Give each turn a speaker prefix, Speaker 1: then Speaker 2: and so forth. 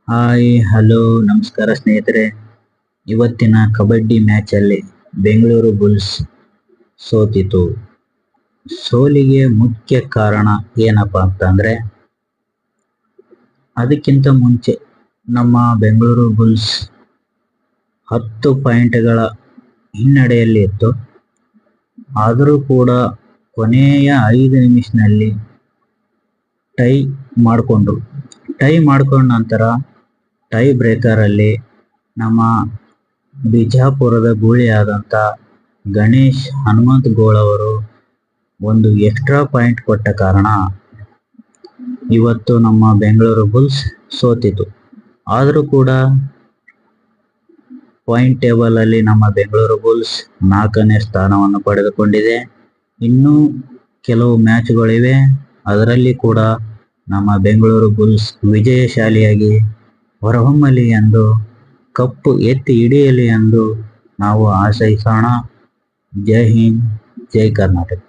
Speaker 1: Hi hello ನಮಸ್ಕಾರ ಸ್ನೇಹಿತರೆ. ಇವತ್ತಿನ ಕಬಡ್ಡಿ ಮ್ಯಾಚಲ್ಲಿ ಬೆಂಗಳೂರು ಬುಲ್ಸ್ ಸೋತಿತು. ಸೋಲಿಗೆ ಮುಖ್ಯ ಕಾರಣ ಏನಪ್ಪ ಅಂತಂದರೆ, ಅದಕ್ಕಿಂತ ಮುಂಚೆ ನಮ್ಮ ಬೆಂಗಳೂರು ಬುಲ್ಸ್ 10 ಪಾಯಿಂಟ್ಗಳ ಹಿನ್ನಡೆಯಲ್ಲಿ ಇತ್ತು. ಆದರೂ ಕೂಡ ಕೊನೆಯ 5 ನಿಮಿಷದಲ್ಲಿ ಟೈ ಮಾಡಿಕೊಂಡ ನಂತರ ಟೈ ಬ್ರೇಕರಲ್ಲಿ ನಮ್ಮ ಬಿಜಾಪುರದ ಗೂಳಿಯಾದಂಥ ಗಣೇಶ್ ಹನುಮಂತ್ ಗೋಳ್ ಅವರು ಒಂದು ಎಕ್ಸ್ಟ್ರಾ ಪಾಯಿಂಟ್ ಕೊಟ್ಟ ಕಾರಣ ಇವತ್ತು ನಮ್ಮ ಬೆಂಗಳೂರು ಬುಲ್ಸ್ ಸೋತಿತು. ಆದರೂ ಕೂಡ ಪಾಯಿಂಟ್ ಟೇಬಲಲ್ಲಿ ನಮ್ಮ ಬೆಂಗಳೂರು ಬುಲ್ಸ್ 4ನೇ ಸ್ಥಾನವನ್ನು ಪಡೆದುಕೊಂಡಿದೆ. ಇನ್ನೂ ಕೆಲವು ಮ್ಯಾಚ್ಗಳಿವೆ, ಅದರಲ್ಲಿ ಕೂಡ ನಮ್ಮ ಬೆಂಗಳೂರು ಬುಲ್ಸ್ ವಿಜಯಶಾಲಿಯಾಗಿ ಹೊರಹೊಮ್ಮಲಿ ಎಂದು, ಕಪ್ಪು ಎತ್ತಿ ಹಿಡಿಯಲಿ ಎಂದು ನಾವು ಆಶಯಿಸೋಣ. ಜೈ ಹಿಂದ್, ಜೈ ಕರ್ನಾಟಕ.